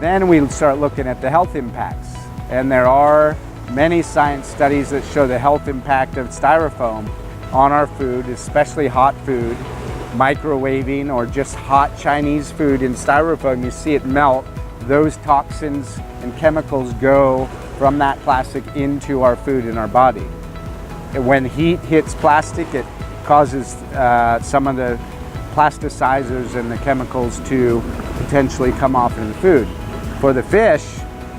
Then we start looking at the health impacts. And there are many science studies that show the health impact of styrofoam on our food, especially hot food, microwaving or just hot Chinese food in styrofoam. You see it melt. Those toxins and chemicals go from that plastic into our food in our body. And when heat hits plastic, it causes some of the plasticizers and the chemicals to potentially come off in the food. For the fish,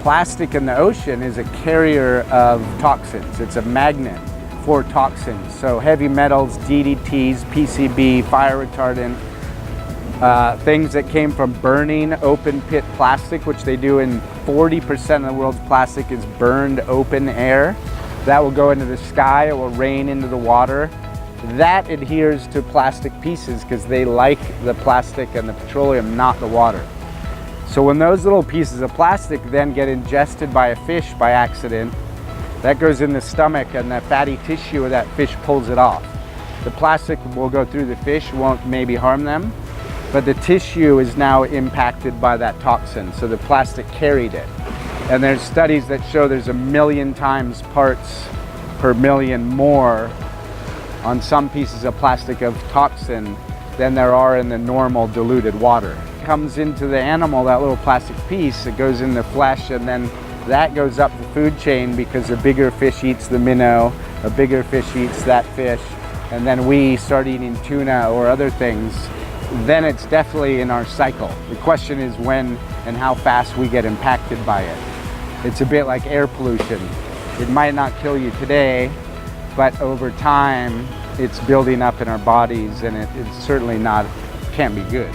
plastic in the ocean is a carrier of toxins. It's a magnet for toxins. So heavy metals, DDTs, PCB, fire retardant, things that came from burning open pit plastic, which they do in 40% of the world's plastic is burned open air. That will go into the sky, it will rain into the water. That adheres to plastic pieces because they like the plastic and the petroleum, not the water. So when those little pieces of plastic then get ingested by a fish by accident, that goes in the stomach and the fatty tissue of that fish pulls it off. The plastic will go through the fish, won't maybe harm them, but the tissue is now impacted by that toxin, so the plastic carried it. And there's studies that show there's 1 million times parts per million more on some pieces of plastic of toxin than there are in the normal diluted water. It comes into the animal, that little plastic piece, it goes in the flesh, and then that goes up the food chain because a bigger fish eats the minnow, a bigger fish eats that fish, and then we start eating tuna or other things. Then it's definitely in our cycle. The question is when and how fast we get impacted by it. It's a bit like air pollution. It might not kill you today, but over time, it's building up in our bodies, and it's certainly can't be good.